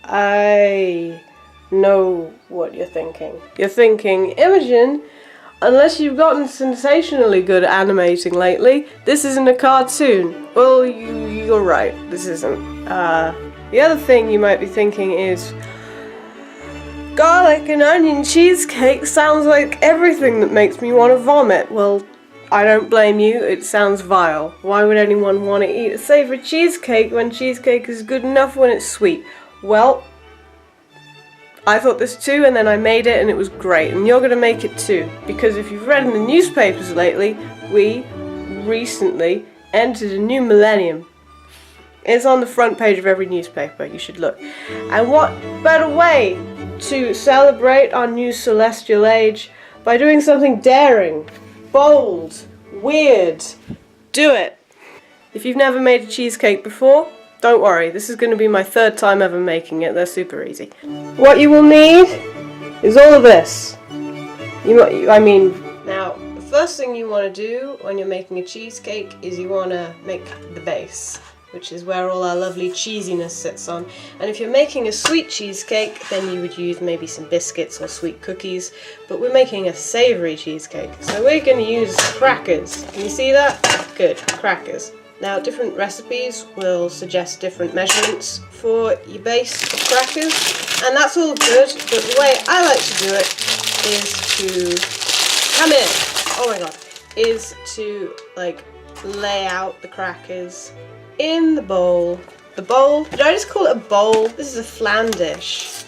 I know what you're thinking. You're thinking, Imogen, unless you've gotten sensationally good at animating lately, this isn't a cartoon. Well, you're right, this isn't. The other thing you might be thinking is, garlic and onion cheesecake sounds like everything that makes me want to vomit. Well, I don't blame you, it sounds vile. Why would anyone want to eat a savoury cheesecake when cheesecake is good enough when it's sweet? Well, I thought this too, and then I made it and it was great, and you're going to make it too, because if you've read in the newspapers lately, we recently entered a new millennium. It's on the front page of every newspaper, you should look. And what better way to celebrate our new celestial age by doing something daring, bold, weird. Do it! If you've never made a cheesecake before, don't worry, this is going to be my third time ever making it. They're super easy. What you will need is all of this. Now, the first thing you want to do when you're making a cheesecake is you want to make the base, which is where all our lovely cheesiness sits on. And if you're making a sweet cheesecake, then you would use maybe some biscuits or sweet cookies, but we're making a savoury cheesecake, so we're going to use crackers. Can you see that? Good, crackers. Now, different recipes will suggest different measurements for your base of crackers, and that's all good, but the way I like to do it is to lay out the crackers in the bowl. The bowl, did I just call it a bowl? This is a flan dish.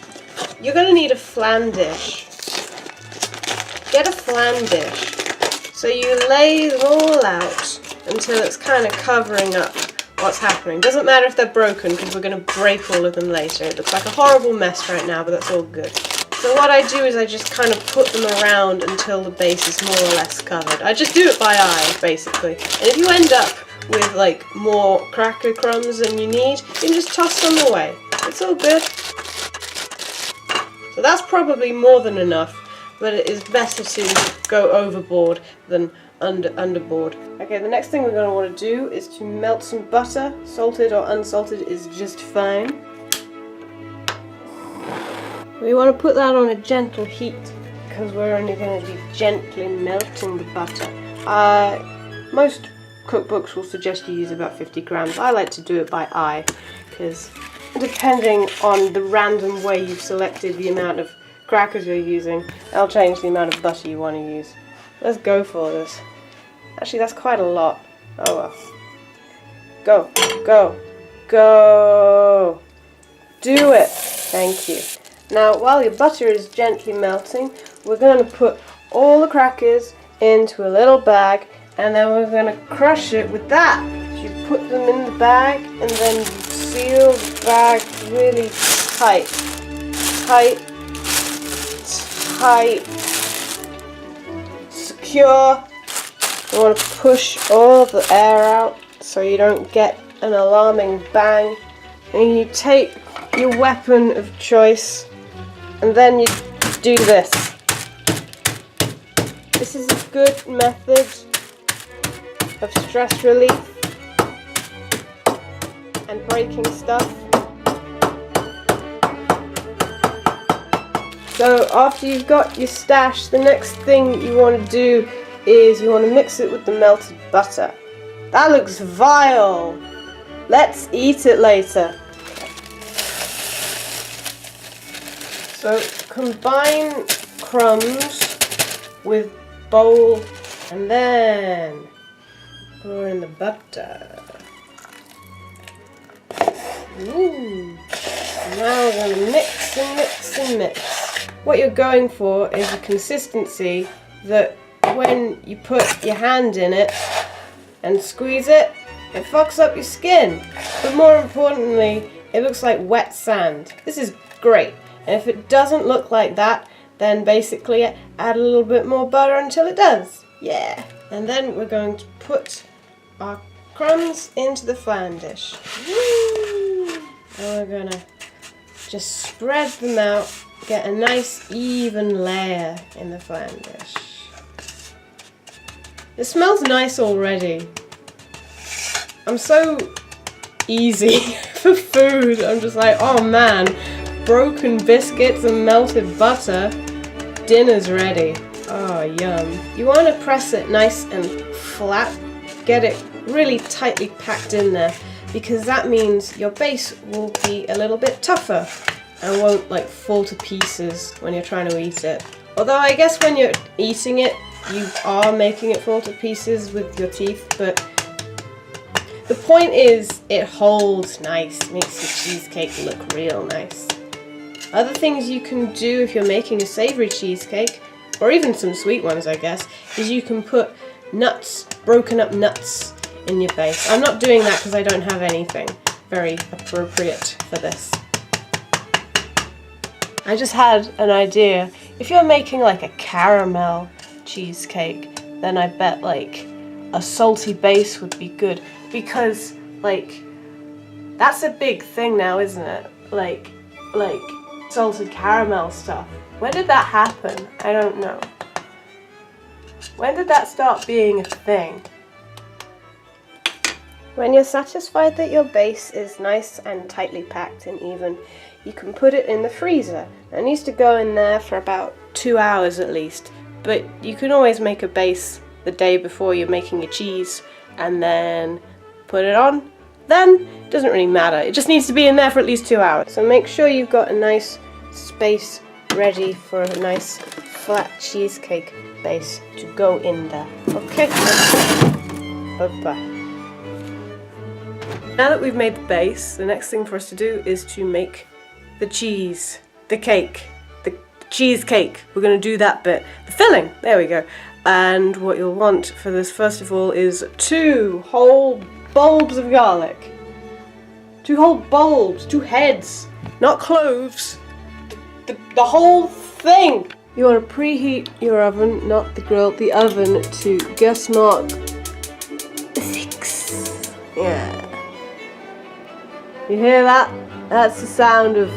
You're going to need a flan dish. Get a flan dish. So you lay them all out until it's kind of covering up what's happening. Doesn't matter if they're broken because we're going to break all of them later. It looks like a horrible mess right now, but that's all good. So what I do is I just kind of put them around until the base is more or less covered. I just do it by eye, basically. And if you end up with more cracker crumbs than you need, you can just toss them away. It's all good. So that's probably more than enough, but it is better to go overboard than underboard. Okay, the next thing we're going to want to do is to melt some butter. Salted or unsalted is just fine. We want to put that on a gentle heat because we're only going to be gently melting the butter. Most cookbooks will suggest you use about 50 grams. I like to do it by eye because depending on the random way you've selected the amount of crackers you're using, that'll change the amount of butter you want to use. Let's go for this. Actually, that's quite a lot. Oh well. Go, go, go. Do it. Thank you. Now, while your butter is gently melting, we're going to put all the crackers into a little bag, and then we're going to crush it with that. So you put them in the bag, and then you seal the bag really tight. Tight. Tight. Secure. You want to push all the air out so you don't get an alarming bang. And you take your weapon of choice, and then you do this. This is a good method of stress relief and breaking stuff. So after you've got your stash, the next thing you want to do is you want to mix it with the melted butter. That looks vile. Let's eat it later. So combine crumbs with bowl and then pour in the butter. Ooh. Now we're going to mix and mix and mix. What you're going for is a consistency that when you put your hand in it and squeeze it, it fucks up your skin. But more importantly, it looks like wet sand. This is great. And if it doesn't look like that, then basically add a little bit more butter until it does. Yeah. And then we're going to put our crumbs into the flan dish. Woo! And we're going to just spread them out, get a nice even layer in the flan dish. It smells nice already. I'm so easy for food. I'm just like, oh man, broken biscuits and melted butter, dinner's ready. Oh, yum. You want to press it nice and flat. Get it really tightly packed in there, because that means your base will be a little bit tougher and won't like fall to pieces when you're trying to eat it. Although I guess when you're eating it, you are making it fall to pieces with your teeth, but the point is it holds nice, makes your cheesecake look real nice. Other things you can do if you're making a savoury cheesecake, or even some sweet ones I guess, is you can put nuts, broken up nuts in your base. I'm not doing that because I don't have anything very appropriate for this. I just had an idea. If you're making like a caramel cheesecake, then I bet like a salty base would be good, because like that's a big thing now, isn't it? Like salted caramel stuff. When did that happen? I don't know. When did that start being a thing? When you're satisfied that your base is nice and tightly packed and even, you can put it in the freezer. It needs to go in there for about 2 hours at least, but you can always make a base the day before you're making your cheese and then put it on. Then it doesn't really matter. It just needs to be in there for at least 2 hours. So make sure you've got a nice space ready for a nice flat cheesecake base to go in there. Okay, bye-bye. Now that we've made the base, the next thing for us to do is to make the cheese, the cake, the cheesecake. We're going to do that bit. The filling, there we go. And what you'll want for this first of all is 2 whole bulbs of garlic. 2 whole bulbs, 2 heads, not cloves. The whole thing. You want to preheat your oven, not the grill, the oven to guess not 6. Yeah. You hear that? That's the sound of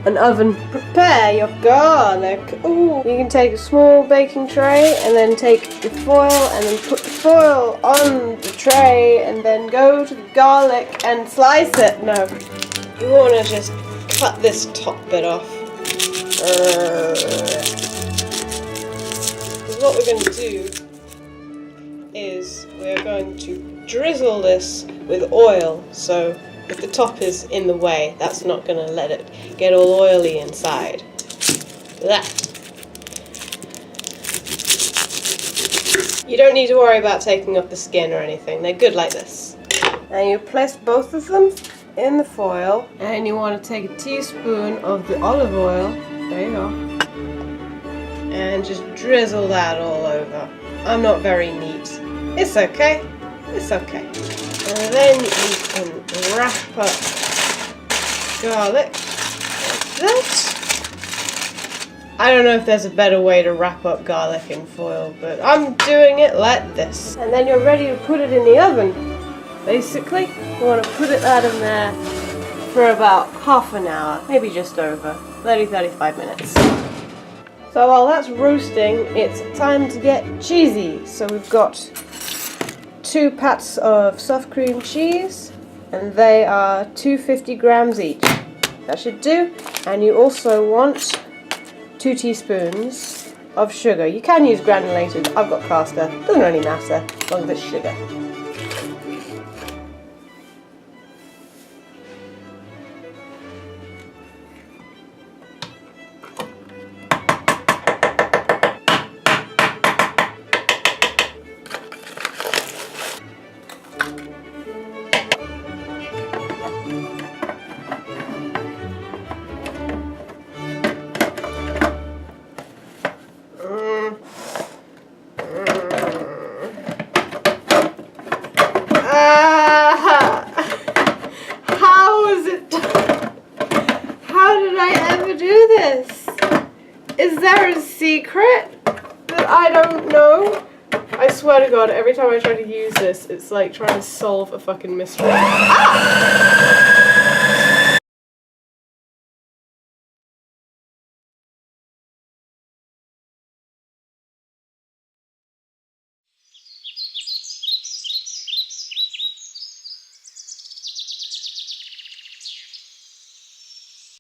an oven. Prepare your garlic. Ooh. You can take a small baking tray and then take the foil and then put the foil on the tray and then go to the garlic and slice it. No. You want to just cut this top bit off. What we're going to do is we're going to drizzle this with oil, so if the top is in the way, that's not going to let it get all oily inside. That. You don't need to worry about taking off the skin or anything, they're good like this. And you place both of them in the foil, and you want to take a teaspoon of the olive oil, there you go, and just drizzle that all over. I'm not very neat. It's okay. It's okay. And then you can wrap up garlic like that. I don't know if there's a better way to wrap up garlic in foil, but I'm doing it like this. And then you're ready to put it in the oven. Basically, you want to put that in there for about half an hour, maybe just over, 30-35 minutes. So while that's roasting, it's time to get cheesy. So we've got 2 pats of soft cream cheese, and they are 250 grams each. That should do. And you also want 2 teaspoons of sugar. You can use granulated, I've got caster, doesn't really matter as long as it's sugar. How is it done? How did I ever do this? Is there a secret that I don't know? I swear to God, every time I try to use this, it's like trying to solve a fucking mystery. Ah!